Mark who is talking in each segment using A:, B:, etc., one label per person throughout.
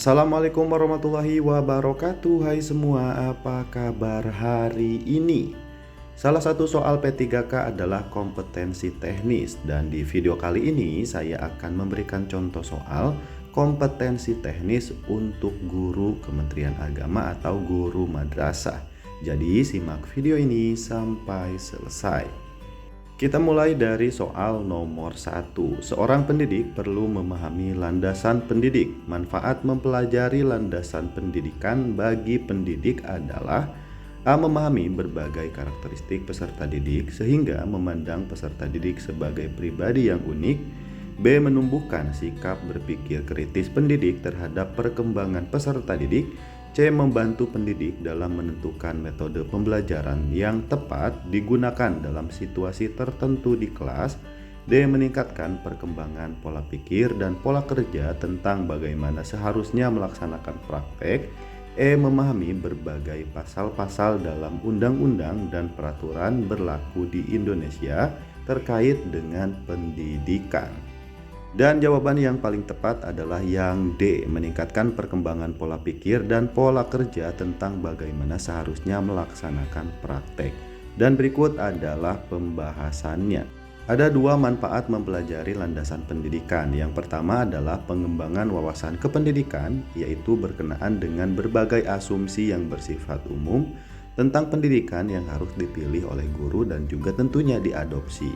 A: Assalamualaikum warahmatullahi wabarakatuh. Hai semua, apa kabar hari ini? Salah satu soal P3K adalah kompetensi teknis, dan di video kali ini saya akan memberikan contoh soal kompetensi teknis untuk guru Kementerian Agama atau guru madrasah. Jadi simak video ini sampai selesai. Kita mulai dari soal nomor 1. Seorang pendidik perlu memahami landasan pendidik. Manfaat mempelajari landasan pendidikan bagi pendidik adalah: A. Memahami berbagai karakteristik peserta didik sehingga memandang peserta didik sebagai pribadi yang unik. B. Menumbuhkan sikap berpikir kritis pendidik terhadap perkembangan peserta didik. C. Membantu pendidik dalam menentukan metode pembelajaran yang tepat digunakan dalam situasi tertentu di kelas. D. Meningkatkan perkembangan pola pikir dan pola kerja tentang bagaimana seharusnya melaksanakan praktek. E. Memahami berbagai pasal-pasal dalam undang-undang dan peraturan berlaku di Indonesia terkait dengan pendidikan. Dan jawaban yang paling tepat adalah yang D, meningkatkan perkembangan pola pikir dan pola kerja tentang bagaimana seharusnya melaksanakan praktek. Dan berikut adalah pembahasannya. Ada dua manfaat mempelajari landasan pendidikan. Yang pertama adalah pengembangan wawasan kependidikan, yaitu berkenaan dengan berbagai asumsi yang bersifat umum tentang pendidikan yang harus dipilih oleh guru dan juga tentunya diadopsi.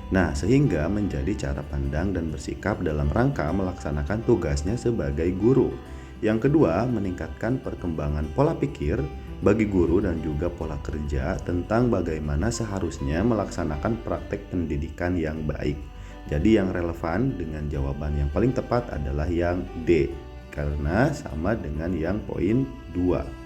A: Nah, sehingga menjadi cara pandang dan bersikap dalam rangka melaksanakan tugasnya sebagai guru. Yang kedua, meningkatkan perkembangan pola pikir bagi guru dan juga pola kerja tentang bagaimana seharusnya melaksanakan praktek pendidikan yang baik. Jadi yang relevan dengan jawaban yang paling tepat adalah yang D, karena sama dengan yang poin 2.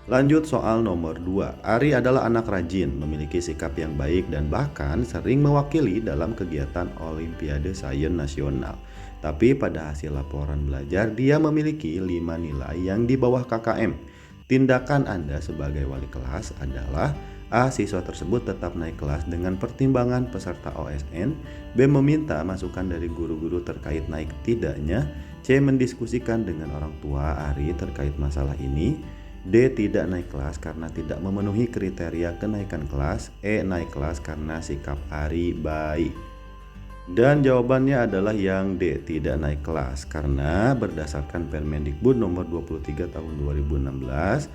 A: Lanjut soal nomor 2. Ari adalah anak rajin, memiliki sikap yang baik dan bahkan sering mewakili dalam kegiatan Olimpiade Sains Nasional. Tapi pada hasil laporan belajar dia memiliki 5 nilai yang di bawah KKM. Tindakan Anda sebagai wali kelas adalah: A. Siswa tersebut tetap naik kelas dengan pertimbangan peserta OSN. B. Meminta masukan dari guru-guru terkait naik tidaknya. C. Mendiskusikan dengan orang tua Ari terkait masalah ini. D. Tidak naik kelas karena tidak memenuhi kriteria kenaikan kelas. E. Naik kelas karena sikap Ari baik. Dan jawabannya adalah yang D, tidak naik kelas, karena berdasarkan Permendikbud nomor 23 tahun 2016,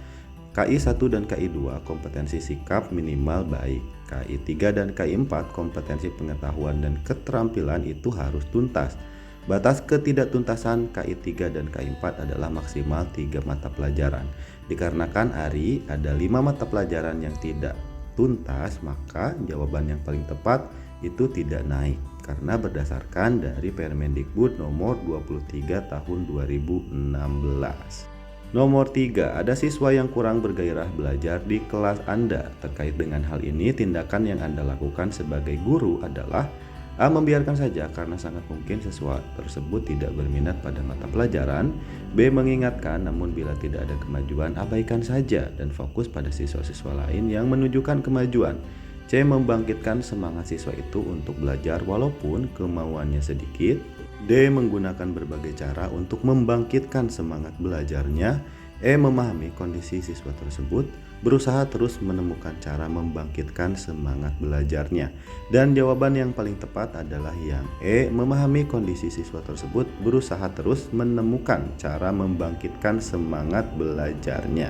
A: KI 1 dan KI 2 kompetensi sikap minimal baik, KI 3 dan KI 4 kompetensi pengetahuan dan keterampilan itu harus tuntas. Batas ketidaktuntasan KI 3 dan KI 4 adalah maksimal 3 mata pelajaran. Dikarenakan Ari ada 5 mata pelajaran yang tidak tuntas, maka jawaban yang paling tepat itu tidak naik, karena berdasarkan dari Permendikbud nomor 23 tahun 2016. Nomor 3, ada siswa yang kurang bergairah belajar di kelas Anda. Terkait dengan hal ini, tindakan yang Anda lakukan sebagai guru adalah: A. Membiarkan saja karena sangat mungkin siswa tersebut tidak berminat pada mata pelajaran. B. Mengingatkan, namun bila tidak ada kemajuan abaikan saja dan fokus pada siswa-siswa lain yang menunjukkan kemajuan. C. Membangkitkan semangat siswa itu untuk belajar walaupun kemauannya sedikit. D. Menggunakan berbagai cara untuk membangkitkan semangat belajarnya. E. Memahami kondisi siswa tersebut, berusaha terus menemukan cara membangkitkan semangat belajarnya. Dan jawaban yang paling tepat adalah yang E. Memahami kondisi siswa tersebut, berusaha terus menemukan cara membangkitkan semangat belajarnya.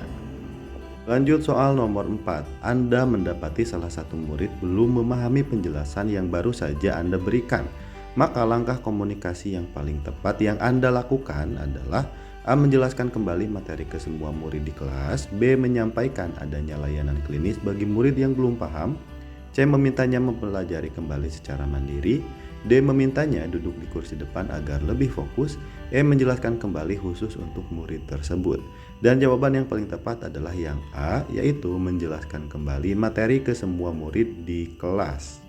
A: Lanjut soal nomor 4. Anda mendapati salah satu murid belum memahami penjelasan yang baru saja Anda berikan. Maka langkah komunikasi yang paling tepat yang Anda lakukan adalah: A. Menjelaskan kembali materi ke semua murid di kelas. B. Menyampaikan adanya layanan klinis bagi murid yang belum paham. C. Memintanya mempelajari kembali secara mandiri. D. Memintanya duduk di kursi depan agar lebih fokus. E. Menjelaskan kembali khusus untuk murid tersebut. Dan jawaban yang paling tepat adalah yang A, yaitu menjelaskan kembali materi ke semua murid di kelas.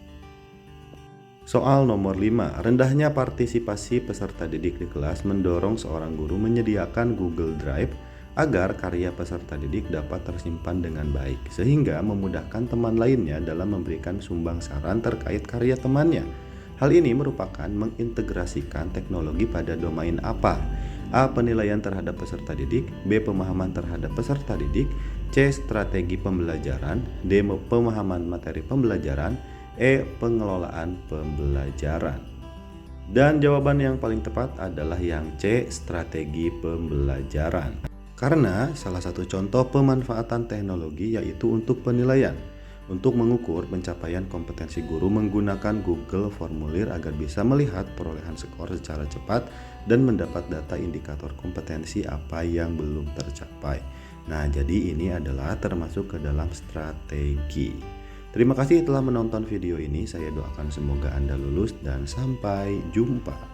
A: Soal nomor 5. Rendahnya partisipasi peserta didik di kelas mendorong seorang guru menyediakan Google Drive agar karya peserta didik dapat tersimpan dengan baik, sehingga memudahkan teman lainnya dalam memberikan sumbang saran terkait karya temannya. Hal ini merupakan mengintegrasikan teknologi pada domain apa? A. Penilaian terhadap peserta didik. B. Pemahaman terhadap peserta didik. C. Strategi pembelajaran. D. Pemahaman materi pembelajaran. E. Pengelolaan pembelajaran. Dan jawaban yang paling tepat adalah yang C. Strategi pembelajaran. Karena salah satu contoh pemanfaatan teknologi yaitu untuk penilaian. Untuk mengukur pencapaian kompetensi guru menggunakan Google Formulir agar bisa melihat perolehan skor secara cepat dan mendapat data indikator kompetensi apa yang belum tercapai. Nah, jadi ini adalah termasuk ke dalam strategi. Terima kasih telah menonton video ini. Saya doakan semoga Anda lulus dan sampai jumpa.